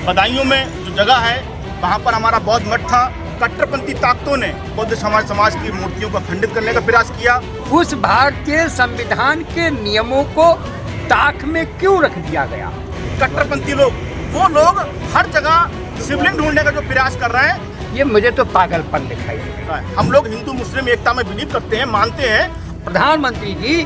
बदायूं में जो जगह है वहाँ पर हमारा बौद्ध मठ था। कट्टरपंथी ताकतों ने बौद्ध समाज की मूर्तियों को खंडित करने का प्रयास किया। उस भारतीय संविधान के नियमों को ताक में क्यों रख दिया गया? कट्टरपंथी लोग, वो लोग हर जगह शिवलिंग ढूंढने का जो प्रयास कर रहे हैं, ये मुझे तो पागलपन दिखाई दे रहा है। हम लोग हिंदू मुस्लिम एकता में बिलीव करते हैं, मानते हैं। प्रधानमंत्री जी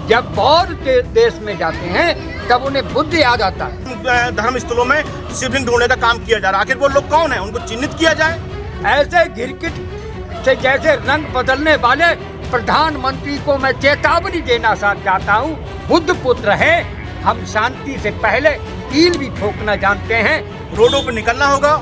जब बौद्ध देश में जाते हैं तब उन्हें बुद्ध याद आता है। धर्म स्थलों में शिवलिंग ढूंढने का काम किया जा रहा है। आखिर वो लोग कौन है, उनको चिन्हित किया जाए। ऐसे गिरगिट से जैसे रंग बदलने वाले प्रधानमंत्री को मैं चेतावनी देना चाहता हूँ। बुद्ध पुत्र है, हम शांति से पहले कील भी ठोकना जानते हैं। रोडों पर निकलना होगा।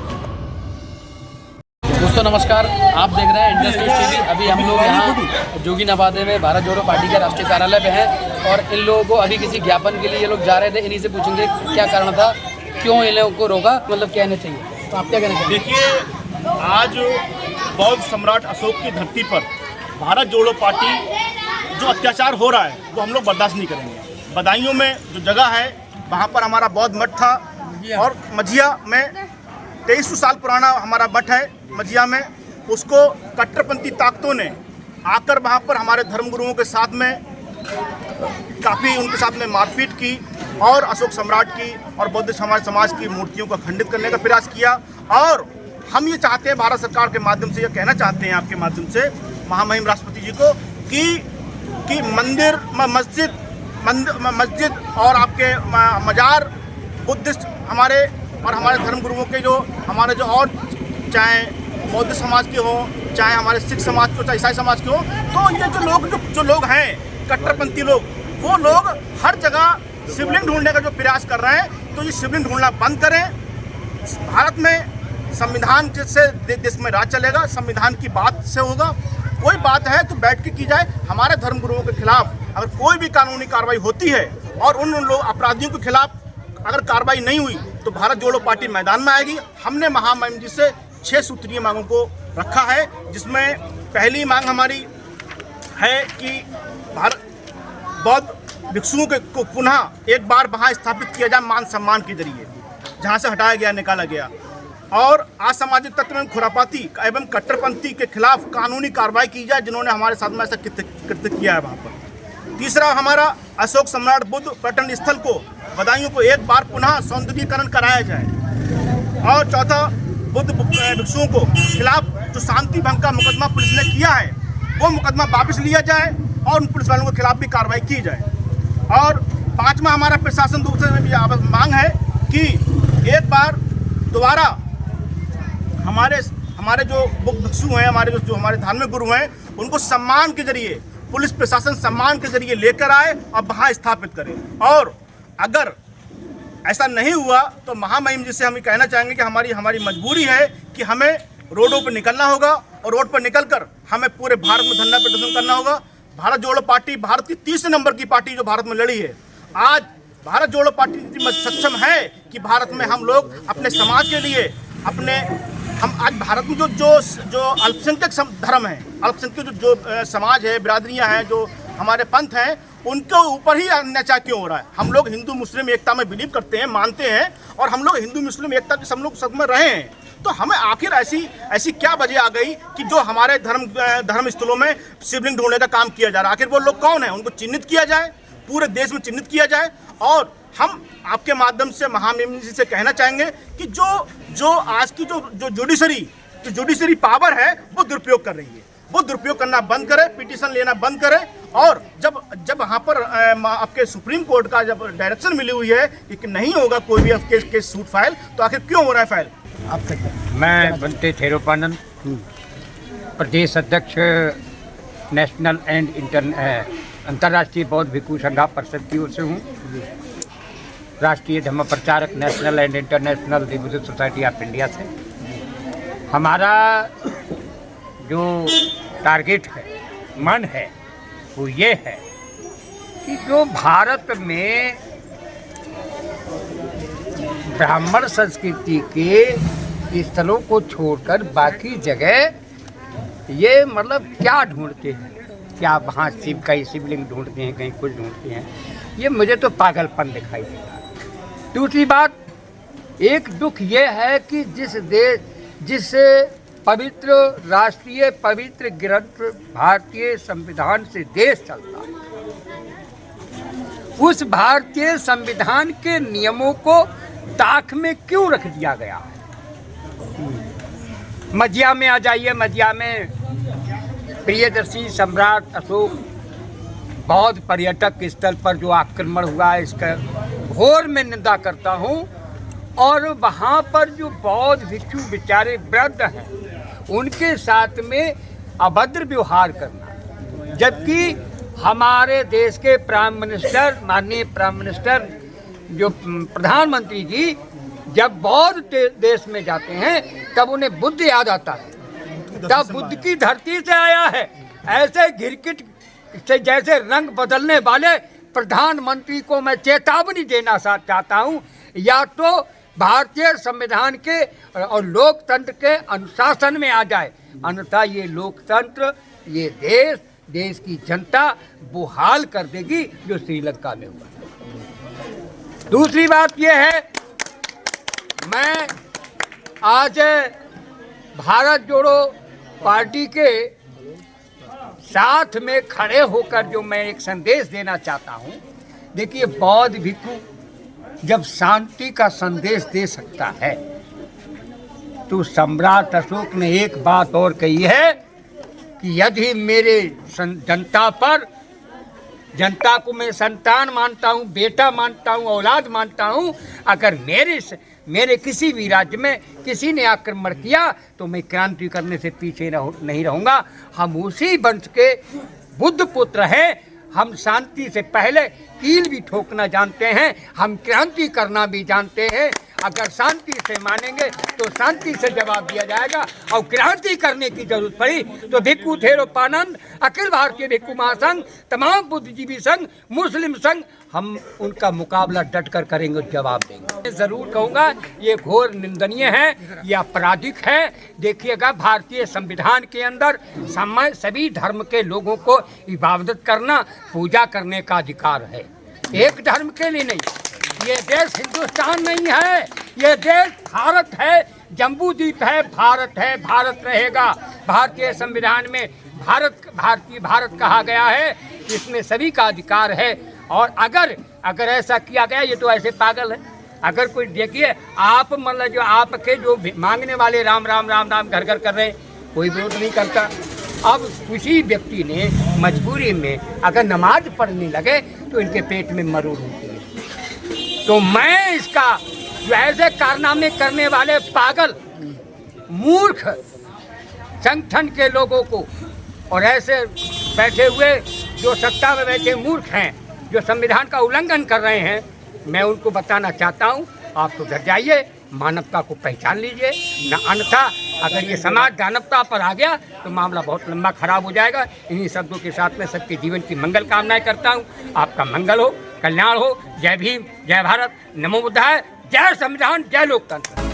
दोस्तों नमस्कार, आप देख रहे हैं इंडस न्यूज़ टीवी। अभी हम लोग यहाँ जोगी नवादे में भारत जोड़ो पार्टी के राष्ट्रीय कार्यालय पे हैं और इन लोगों को अभी किसी ज्ञापन के लिए ये लोग जा रहे थे। इन्हीं से पूछेंगे क्या कारण था, क्यों इन लोगों को रोका, मतलब क्या कहना चाहिए। तो आप क्या कहना चाहिए? देखिए, आज बौद्ध सम्राट अशोक की धरती पर भारत जोड़ो पार्टी जो अत्याचार हो रहा है वो हम लोग बर्दाश्त नहीं करेंगे। बदायूं में जो जगह है वहाँ पर हमारा बौद्ध मठ था और मझिया में 2300 साल पुराना हमारा मठ है। मझिया में उसको कट्टरपंथी ताकतों ने आकर वहाँ पर हमारे धर्मगुरुओं के साथ में काफ़ी उनके साथ में मारपीट की और अशोक सम्राट की और बौद्ध समाज की मूर्तियों को खंडित करने का प्रयास किया। और हम ये चाहते हैं, भारत सरकार के माध्यम से ये कहना चाहते हैं आपके माध्यम से महामहिम राष्ट्रपति जी को कि मंदिर मस्जिद और आपके मजार बुद्धिस्ट हमारे और हमारे धर्मगुरुओं के जो हमारे जो और चाहे बौद्ध समाज के हों, चाहे हमारे सिख समाज के हो, चाहे ईसाई समाज के हो, तो ये जो लोग हैं कट्टरपंथी लोग, वो लोग हर जगह शिवलिंग ढूंढने का जो प्रयास कर रहे हैं। तो ये शिवलिंग ढूंढना बंद करें। भारत में संविधान से देश में राज चलेगा, संविधान की बात से होगा। कोई बात है तो बैठ के की जाए। हमारे धर्मगुरुओं के खिलाफ अगर कोई भी कानूनी कार्रवाई होती है और उन लोग अपराधियों के खिलाफ अगर कार्रवाई नहीं हुई तो भारत जोड़ो पार्टी मैदान में आएगी। हमने महामहिम जी से 6 सूत्रीय मांगों को रखा है, जिसमें पहली मांग हमारी है कि भारत बौद्ध भिक्षुओं को पुनः एक बार वहाँ स्थापित किया जाए, मान सम्मान के जरिए, जहाँ से हटाया गया, निकाला गया। और असामाजिक तत्व एवं खुरापाती एवं कट्टरपंथी के खिलाफ कानूनी कार्रवाई की जाए, जिन्होंने हमारे साथ में ऐसा कृत्य किया है वहाँ पर। तीसरा, हमारा अशोक सम्राट बुद्ध पर्यटन स्थल को बदायूं को एक बार पुनः सौंदर्यीकरण कराया जाए। और चौथा, बुद्ध भिक्षुओं को खिलाफ जो शांति भंग का मुकदमा पुलिस ने किया है वो मुकदमा वापस लिया जाए और उन पुलिस वालों के खिलाफ भी कार्रवाई की जाए। और पांचवा, हमारा प्रशासन दूसरे में भी मांग है कि एक बार दोबारा हमारे जो बुद्ध भिक्षु हैं, हमारे जो हमारे धार्मिक गुरु हैं, उनको सम्मान के जरिए, पुलिस प्रशासन सम्मान के जरिए लेकर आए और वहाँ स्थापित करे। और अगर ऐसा नहीं हुआ तो महामहिम जी से हम ये कहना चाहेंगे कि हमारी मजबूरी है कि हमें रोडों पर निकलना होगा और रोड पर निकलकर हमें पूरे भारत में धरना प्रदर्शन करना होगा। भारत जोड़ो पार्टी भारत की 30 नंबर की पार्टी जो भारत में लड़ी है। आज भारत जोड़ो पार्टी सक्षम है कि भारत में हम लोग अपने समाज के लिए हम आज भारत में जो अल्पसंख्यक धर्म है, अल्पसंख्यक जो समाज है, बिरादरियां हैं, जो हमारे पंथ हैं, उनके ऊपर ही अत्याचार क्यों हो रहा है। हम लोग हिंदू मुस्लिम एकता में बिलीव करते हैं, मानते हैं, और हम लोग हिंदू मुस्लिम एकता के सब लोग साथ में रहे हैं। तो हमें आखिर ऐसी क्या वजह आ गई कि जो हमारे धर्म स्थलों में शिवलिंग ढूंढने का काम किया जा रहा है। आखिर वो लोग कौन है, उनको चिन्हित किया जाए, पूरे देश में चिन्हित किया जाए। और हम आपके माध्यम से महामहिम जी से कहना चाहेंगे कि जो आज की जो जुडिशरी पावर है वो दुरुपयोग कर रही है, वो दुरुपयोग करना बंद करे, पिटीशन लेना बंद करे। और जब वहाँ पर आपके सुप्रीम कोर्ट का जब डायरेक्शन मिली हुई है कि नहीं होगा कोई भी केस सूट फाइल, तो आखिर क्यों हो रहा है फाइल? आप मैं बनते थेरोपानंद, प्रदेश अध्यक्ष नेशनल एंड अंतर्राष्ट्रीय बौद्ध भिक्षु संघ परिषद की ओर से हूँ। राष्ट्रीय धर्म प्रचारक national and international Buddha society of India से। हमारा जो टारगेट है, मन है, वो ये है कि जो भारत में ब्राह्मण संस्कृति के स्थलों को छोड़कर बाकी जगह ये मतलब क्या ढूंढते हैं, क्या वहाँ कहीं शिवलिंग ढूंढते हैं, कहीं कुछ ढूंढते हैं, ये मुझे तो पागलपन दिखाई देता है। दूसरी बात, एक दुख ये है कि जिस पवित्र राष्ट्रीय पवित्र ग्रंथ भारतीय संविधान से देश चलता है, उस भारतीय संविधान के नियमों को ताक में क्यों रख दिया गया है। मजिया में आ जाइए, मजिया में प्रियदर्शी सम्राट अशोक बौद्ध पर्यटक स्थल पर जो आक्रमण हुआ है, इसका घोर मैं निंदा करता हूँ। और वहाँ पर जो बौद्ध भिक्षु बेचारे वृद्ध हैं, उनके साथ में अभद्र व्यवहार करना, जबकि हमारे देश के प्राइम मिनिस्टर, माननीय प्राइम मिनिस्टर जो प्रधानमंत्री जी जब बौद्ध देश में जाते हैं तब उन्हें बुद्ध याद आता है, तब बुद्ध की धरती से आया है। ऐसे गिरगिट से जैसे रंग बदलने वाले प्रधानमंत्री को मैं चेतावनी देना चाहता हूँ, या तो भारतीय संविधान के और लोकतंत्र के अनुशासन में आ जाए, अन्यथा ये लोकतंत्र, ये देश की जनता वो हाल कर देगी जो श्रीलंका में हुआ। दूसरी बात ये है, मैं आज भारत जोड़ो पार्टी के साथ में खड़े होकर जो मैं एक संदेश देना चाहता हूँ। देखिए, बौद्ध भिक्षु जब शांति का संदेश दे सकता है तो सम्राट अशोक ने एक बात और कही है कि यदि मेरे जनता को मैं संतान मानता हूँ, बेटा मानता हूँ, औलाद मानता हूँ, अगर मेरे किसी भी राज्य में किसी ने आक्रमण किया तो मैं क्रांति करने से पीछे नहीं रहूँगा। हम उसी वंश के बुद्ध पुत्र हैं, हम शांति से पहले कील भी ठोकना जानते हैं, हम क्रांति करना भी जानते हैं। अगर शांति से मानेंगे तो शांति से जवाब दिया जाएगा, और क्रांति करने की जरूरत पड़ी तो भिक्खु थेरोपानंद, अखिल भारतीय भिक्खु महासंघ, तमाम बुद्धिजीवी संघ, मुस्लिम संघ, हम उनका मुकाबला डट कर करेंगे, जवाब देंगे। जरूर कहूँगा ये घोर निंदनीय है, ये आपराधिक है। देखिएगा, भारतीय संविधान के अंदर सभी धर्म के लोगों को इबादत करना, पूजा करने का अधिकार है, एक धर्म के लिए नहीं। ये देश हिंदुस्तान नहीं है, ये देश भारत है, जम्बू द्वीप है, भारत है, भारत रहेगा। भारतीय संविधान में भारत कहा गया है, इसमें सभी का अधिकार है। और अगर ऐसा किया गया, ये तो ऐसे पागल है। अगर कोई देखिए, आप मतलब जो आपके जो मांगने वाले राम राम राम राम घर घर कर रहे, कोई विरोध नहीं करता। अब किसी व्यक्ति ने मजबूरी में अगर नमाज पढ़ने लगे तो इनके पेट में मरूर होती है। तो मैं इसका जो ऐसे कारनामे करने वाले पागल मूर्ख संगठन के लोगों को, और ऐसे बैठे हुए जो सत्ता में बैठे मूर्ख हैं, जो संविधान का उल्लंघन कर रहे हैं, मैं उनको बताना चाहता हूँ, आप सुधर जाइए, मानवता को पहचान लीजिए, न अन्यथा अगर ये समाज दानवता पर आ गया तो मामला बहुत लंबा खराब हो जाएगा। इन्हीं शब्दों के साथ में सबके जीवन की मंगल कामनाएं करता हूँ। आपका मंगल हो, कल्याण हो। जय भीम, जय भारत, नमो बुद्धाय, जय संविधान, जय लोकतंत्र।